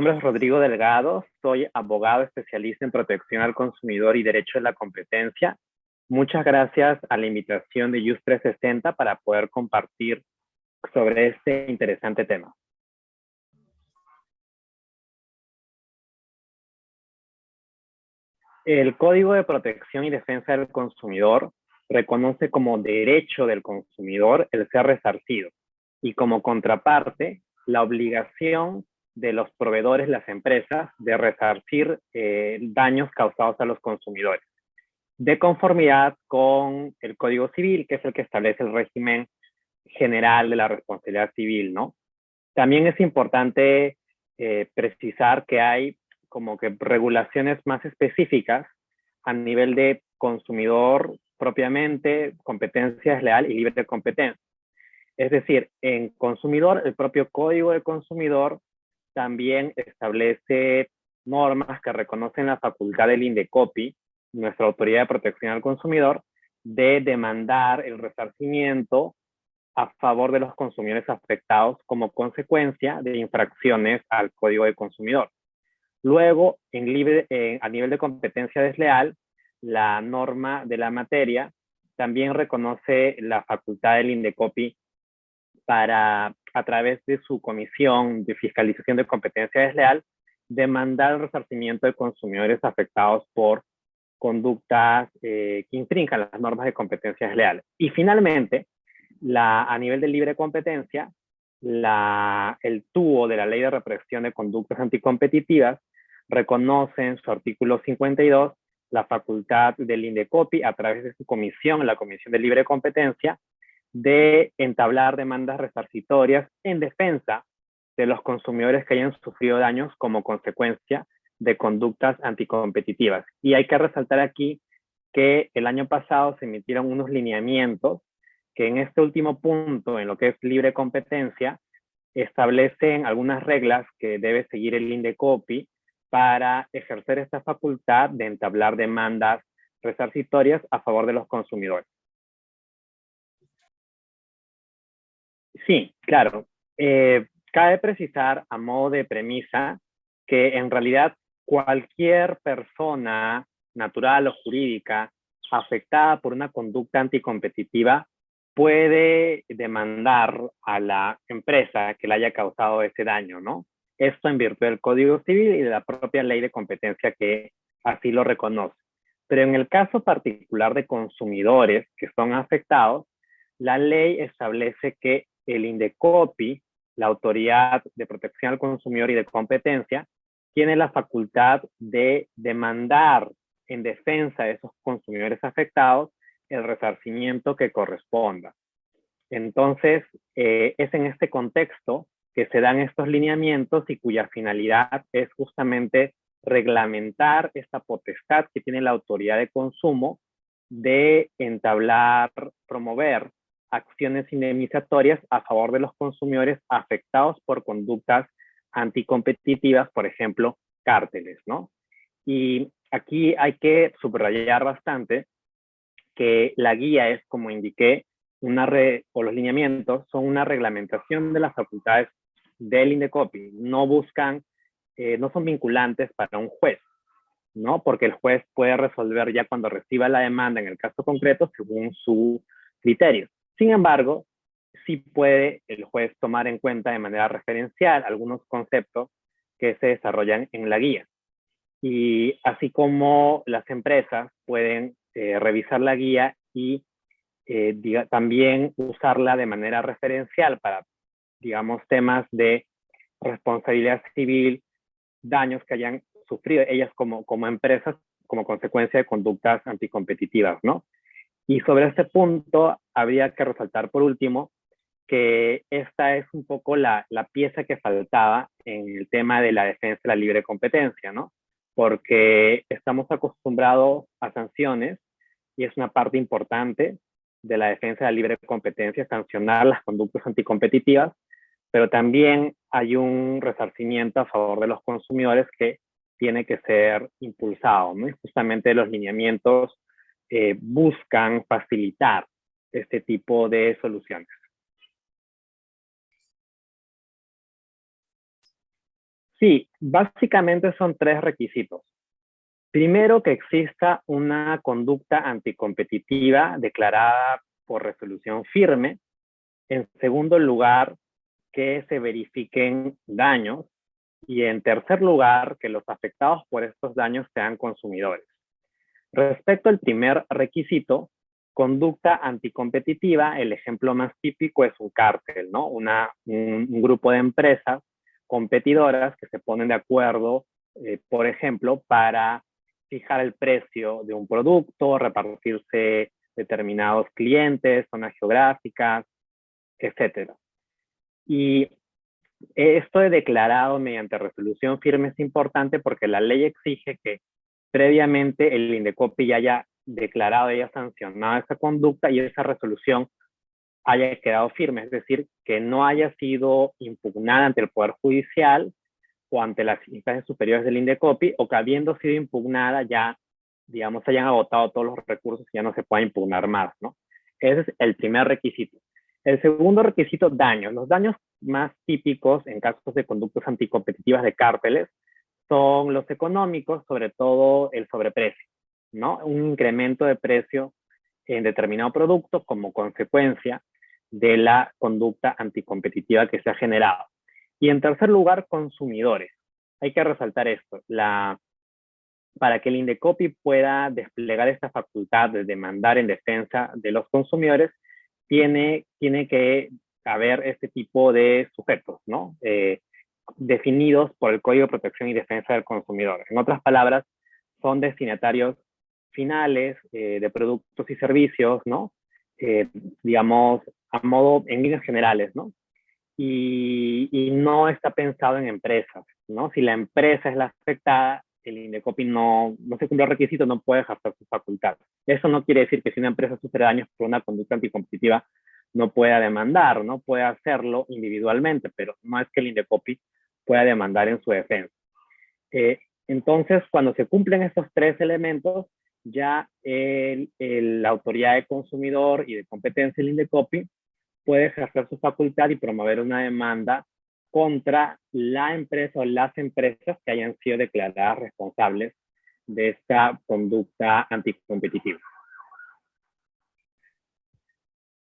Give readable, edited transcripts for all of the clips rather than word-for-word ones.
nombre es Rodrigo Delgado, soy abogado especialista en protección al consumidor y derecho de la competencia. Muchas gracias a la invitación de Just 360 para poder compartir sobre este interesante tema. El Código de Protección y Defensa del Consumidor reconoce como derecho del consumidor el ser resarcido y como contraparte la obligación de los proveedores, las empresas, de resarcir daños causados a los consumidores, de conformidad con el Código Civil, que es el que establece el régimen general de la responsabilidad civil, ¿no? También es importante precisar que hay como que regulaciones más específicas a nivel de consumidor propiamente, competencia desleal y libre competencia. Es decir, en consumidor, el propio Código de Consumidor también establece normas que reconocen la facultad del INDECOPI, nuestra Autoridad de Protección al Consumidor, de demandar el resarcimiento a favor de los consumidores afectados como consecuencia de infracciones al Código de Consumidor. Luego, a nivel de competencia desleal, la norma de la materia también reconoce la facultad del INDECOPI para, a través de su comisión de fiscalización de competencia desleal, demandar el resarcimiento de consumidores afectados por conductas que infrinjan las normas de competencia desleal. Y finalmente, a nivel de libre competencia, el TUO de la Ley de Represión de Conductas Anticompetitivas reconoce en su artículo 52 la facultad del INDECOPI a través de su comisión, la Comisión de Libre Competencia, de entablar demandas resarcitorias en defensa de los consumidores que hayan sufrido daños como consecuencia de conductas anticompetitivas. Y hay que resaltar aquí que el año pasado se emitieron unos lineamientos que en este último punto, en lo que es libre competencia, establecen algunas reglas que debe seguir el INDECOPI para ejercer esta facultad de entablar demandas resarcitorias a favor de los consumidores. Sí, claro. Cabe precisar a modo de premisa que en realidad cualquier persona natural o jurídica afectada por una conducta anticompetitiva puede demandar a la empresa que le haya causado ese daño, ¿no? Esto en virtud del Código Civil y de la propia ley de competencia que así lo reconoce. Pero en el caso particular de consumidores que son afectados, la ley establece que el INDECOPI, la Autoridad de Protección al Consumidor y de Competencia, tiene la facultad de demandar en defensa de esos consumidores afectados el resarcimiento que corresponda. Entonces, es en este contexto que se dan estos lineamientos y cuya finalidad es justamente reglamentar esta potestad que tiene la autoridad de consumo de entablar, promover acciones indemnizatorias a favor de los consumidores afectados por conductas anticompetitivas, por ejemplo, cárteles, ¿no? Y aquí hay que subrayar bastante que la guía es, como indiqué, o los lineamientos son una reglamentación de las facultades del INDECOPI. No buscan, no son vinculantes para un juez, ¿no? Porque el juez puede resolver ya cuando reciba la demanda en el caso concreto según su criterio. Sin embargo, sí puede el juez tomar en cuenta de manera referencial algunos conceptos que se desarrollan en la guía. Y así como las empresas pueden revisar la guía y también usarla de manera referencial para, digamos, temas de responsabilidad civil, daños que hayan sufrido ellas como empresas como consecuencia de conductas anticompetitivas, ¿no? Y sobre este punto habría que resaltar por último que esta es un poco la pieza que faltaba en el tema de la defensa de la libre competencia, ¿no? Porque estamos acostumbrados a sanciones y es una parte importante de la defensa de la libre competencia, sancionar las conductas anticompetitivas, pero también hay un resarcimiento a favor de los consumidores que tiene que ser impulsado, ¿no? Y justamente los lineamientos buscan facilitar este tipo de soluciones. Sí, básicamente son tres requisitos. Primero, que exista una conducta anticompetitiva declarada por resolución firme. En segundo lugar, que se verifiquen daños. Y en tercer lugar, que los afectados por estos daños sean consumidores. Respecto al primer requisito, conducta anticompetitiva, el ejemplo más típico es un cártel, ¿no? Un grupo de empresas competidoras que se ponen de acuerdo, por ejemplo, para fijar el precio de un producto, repartirse determinados clientes, zonas geográficas, etcétera. Y esto de declarado mediante resolución firme es importante porque la ley exige que previamente el Indecopi haya declarado y haya sancionado esa conducta y esa resolución haya quedado firme, es decir, que no haya sido impugnada ante el Poder Judicial o ante las instancias superiores del Indecopi, o que habiendo sido impugnada ya, digamos, hayan agotado todos los recursos y ya no se pueda impugnar más, ¿no? Ese es el primer requisito. El segundo requisito, daños. Los daños más típicos en casos de conductas anticompetitivas de cárteles son los económicos, sobre todo el sobreprecio, ¿no? Un incremento de precio en determinado producto como consecuencia de la conducta anticompetitiva que se ha generado. Y en tercer lugar, consumidores. Hay que resaltar esto. Para que el Indecopi pueda desplegar esta facultad de demandar en defensa de los consumidores, tiene que haber este tipo de sujetos, ¿no? Definidos por el Código de Protección y Defensa del Consumidor. En otras palabras, son destinatarios finales de productos y servicios, ¿no? Digamos, en líneas generales, ¿no? Y no está pensado en empresas, ¿no? Si la empresa es la afectada, el Indecopi no se cumple el requisito, no puede ejercer su facultad. Eso no quiere decir que si una empresa sufre daños por una conducta anticompetitiva no pueda demandar, no puede hacerlo individualmente, pero no es que el Indecopi pueda demandar en su defensa. Entonces, cuando se cumplen estos tres elementos, ya la autoridad de consumidor y de competencia, el Indecopi, puede ejercer su facultad y promover una demanda contra la empresa o las empresas que hayan sido declaradas responsables de esta conducta anticompetitiva.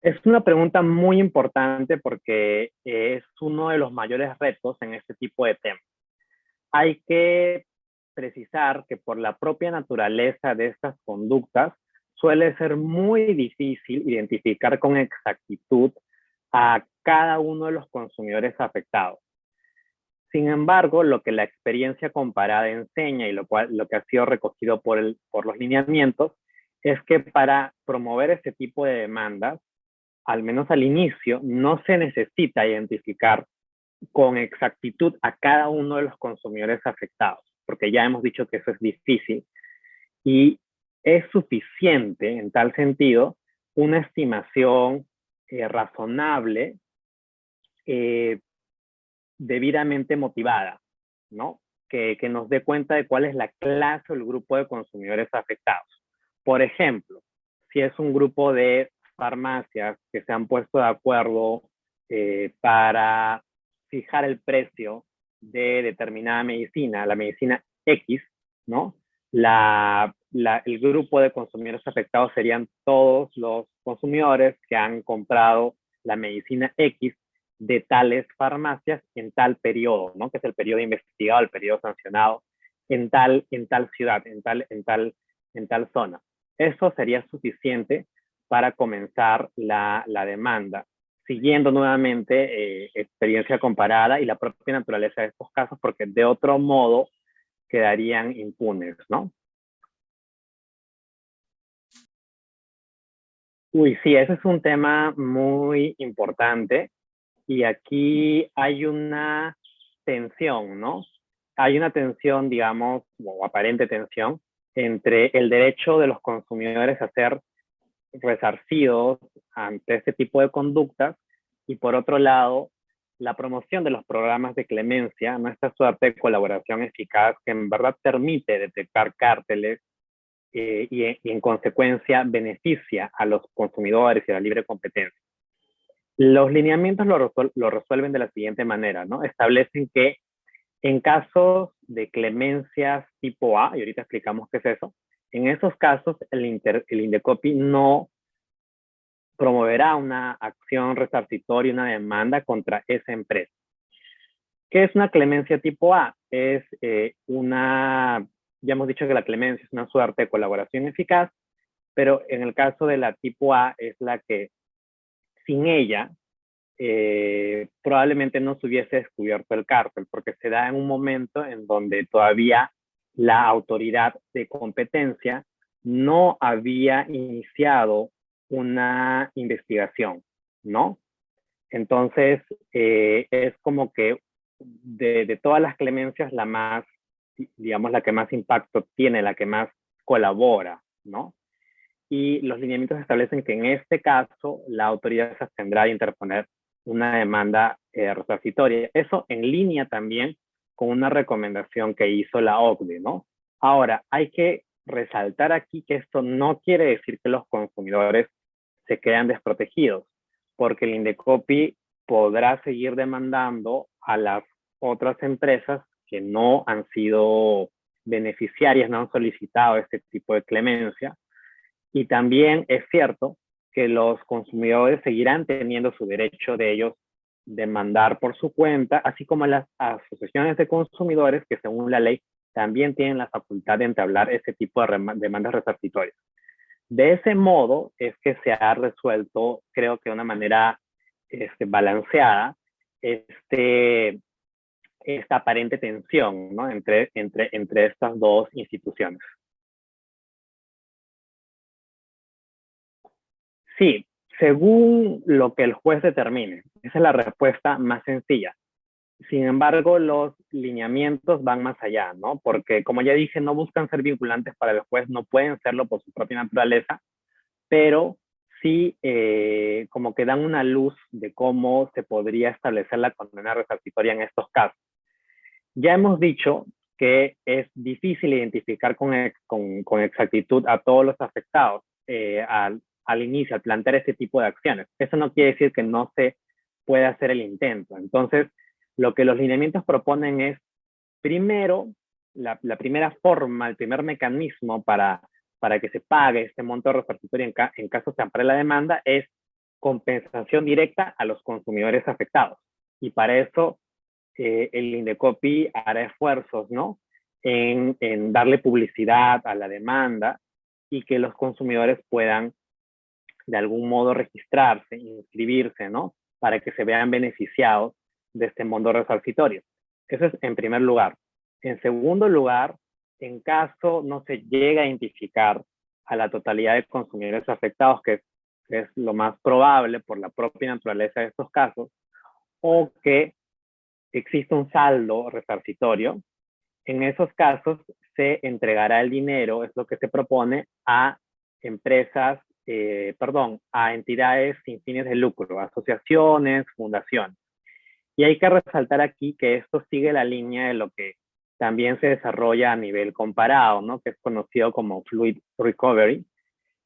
Es una pregunta muy importante porque es uno de los mayores retos en este tipo de temas. Hay que precisar que por la propia naturaleza de estas conductas suele ser muy difícil identificar con exactitud a cada uno de los consumidores afectados. Sin embargo, lo que la experiencia comparada enseña y lo que ha sido recogido por los lineamientos es que para promover este tipo de demandas, al menos al inicio, no se necesita identificar con exactitud a cada uno de los consumidores afectados, porque ya hemos dicho que eso es difícil, y es suficiente en tal sentido una estimación razonable, debidamente motivada, ¿no? Que nos dé cuenta de cuál es la clase o el grupo de consumidores afectados. Por ejemplo, si es un grupo de farmacias que se han puesto de acuerdo para fijar el precio de determinada medicina, la medicina X, ¿no? El grupo de consumidores afectados serían todos los consumidores que han comprado la medicina X de tales farmacias en tal periodo, ¿no? Que es el periodo investigado, el periodo sancionado, en tal ciudad, en tal zona. Eso sería suficiente para comenzar la demanda, siguiendo nuevamente experiencia comparada y la propia naturaleza de estos casos, porque de otro modo quedarían impunes, ¿no? Uy, sí, ese es un tema muy importante y aquí hay una tensión, ¿no? Hay una tensión, digamos, o aparente tensión, entre el derecho de los consumidores a ser resarcidos ante este tipo de conductas y por otro lado, la promoción de los programas de clemencia, ¿no? Esta suerte de colaboración eficaz que en verdad permite detectar cárteles y en consecuencia beneficia a los consumidores y a la libre competencia. Los lineamientos lo resuelven de la siguiente manera, ¿no? Establecen que En casos de clemencias tipo A, y ahorita explicamos qué es eso, en esos casos el Indecopi no promoverá una acción resarcitoria, una demanda contra esa empresa. ¿Qué es una clemencia tipo A? Es ya hemos dicho que la clemencia es una suerte de colaboración eficaz, pero en el caso de la tipo A es la que sin ella probablemente no se hubiese descubierto el cártel, porque se da en un momento en donde todavía la autoridad de competencia no había iniciado una investigación, ¿no? Entonces, es como que de todas las clemencias, la más, digamos, la que más impacto tiene, la que más colabora, ¿no? Y los lineamientos establecen que en este caso la autoridad se abstendrá de interponer una demanda resarcitoria. Eso en línea también con una recomendación que hizo la OCDE, ¿no? Ahora, hay que resaltar aquí que esto no quiere decir que los consumidores se quedan desprotegidos, porque el Indecopi podrá seguir demandando a las otras empresas que no han sido beneficiarias, no han solicitado este tipo de clemencia, y también es cierto que los consumidores seguirán teniendo su derecho de ellos demandar por su cuenta, así como las asociaciones de consumidores que según la ley también tienen la facultad de entablar ese tipo de demandas resarcitorias. De ese modo es que se ha resuelto, creo que de una manera balanceada, esta aparente tensión, ¿no? entre estas dos instituciones. Sí, según lo que el juez determine. Esa es la respuesta más sencilla. Sin embargo, los lineamientos van más allá, ¿no? Porque, como ya dije, no buscan ser vinculantes para el juez, no pueden serlo por su propia naturaleza, pero sí como que dan una luz de cómo se podría establecer la condena resarcitoria en estos casos. Ya hemos dicho que es difícil identificar con exactitud a todos los afectados al inicio, al plantear este tipo de acciones. Eso no quiere decir que no se pueda hacer el intento. Entonces, lo que los lineamientos proponen es, primero, la primera forma, el primer mecanismo para que se pague este monto resarcitorio en caso se ampare la demanda es compensación directa a los consumidores afectados. Y para eso el Indecopi hará esfuerzos, ¿no? En darle publicidad a la demanda y que los consumidores puedan de algún modo registrarse, inscribirse, ¿no? Para que se vean beneficiados de este mundo resarcitorio. Eso es en primer lugar. En segundo lugar, en caso no se llega a identificar a la totalidad de consumidores afectados, que es lo más probable por la propia naturaleza de estos casos, o que existe un saldo resarcitorio, en esos casos se entregará el dinero, es lo que se propone, a empresas, a entidades sin fines de lucro, asociaciones, fundaciones. Y hay que resaltar aquí que esto sigue la línea de lo que también se desarrolla a nivel comparado, ¿no? Que es conocido como Fluid Recovery,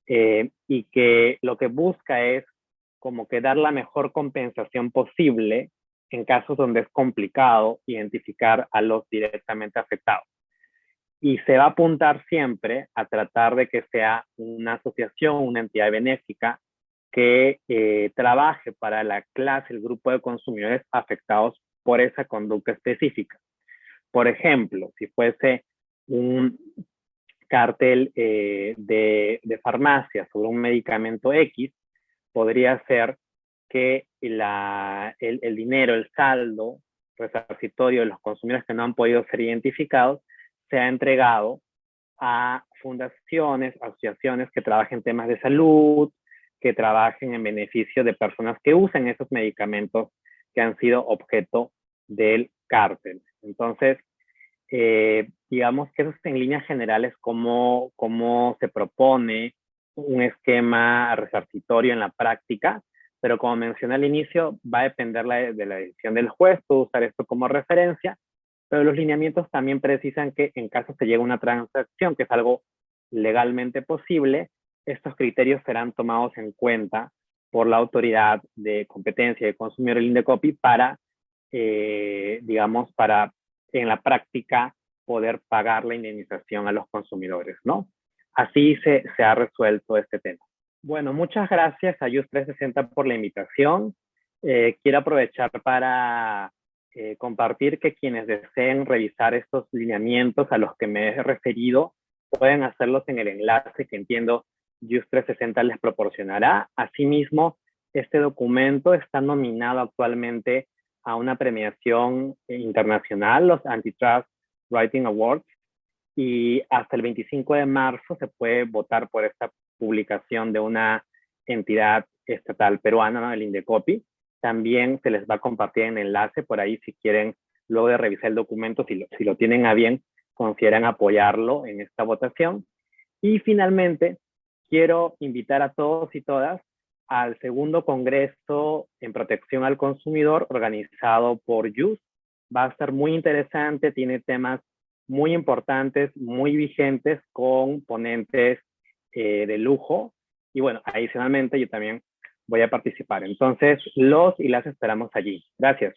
y que lo que busca es como que dar la mejor compensación posible en casos donde es complicado identificar a los directamente afectados. Y se va a apuntar siempre a tratar de que sea una asociación, una entidad benéfica que trabaje para la clase, el grupo de consumidores afectados por esa conducta específica. Por ejemplo, si fuese un cártel de farmacia sobre un medicamento X, podría ser que el dinero, el saldo resarcitorio de los consumidores que no han podido ser identificados sea entregado a fundaciones, asociaciones que trabajen temas de salud, que trabajen en beneficio de personas que usen esos medicamentos que han sido objeto del cártel. Entonces, digamos que eso es en líneas generales cómo se propone un esquema resarcitorio en la práctica, pero como mencioné al inicio, va a depender de la decisión del juez, puedo usar esto como referencia, pero los lineamientos también precisan que en caso se llegue a una transacción, que es algo legalmente posible, estos criterios serán tomados en cuenta por la autoridad de competencia de consumidor, el Indecopi, para, digamos, para en la práctica poder pagar la indemnización a los consumidores, ¿no? Así se ha resuelto este tema. Bueno, muchas gracias a Just 360 por la invitación. Quiero aprovechar para compartir que quienes deseen revisar estos lineamientos a los que me he referido pueden hacerlos en el enlace que entiendo Just 360 les proporcionará. Asimismo, este documento está nominado actualmente a una premiación internacional, los Antitrust Writing Awards, y hasta el 25 de marzo se puede votar por esta publicación de una entidad estatal peruana, ¿no? El Indecopi. También se les va a compartir en enlace por ahí si quieren, luego de revisar el documento, si lo tienen a bien, consideran apoyarlo en esta votación. Y finalmente, quiero invitar a todos y todas al segundo Congreso en Protección al Consumidor organizado por Just. Va a estar muy interesante, tiene temas muy importantes, muy vigentes, con ponentes de lujo. Y bueno, adicionalmente yo también voy a participar. Entonces, los y las esperamos allí. Gracias.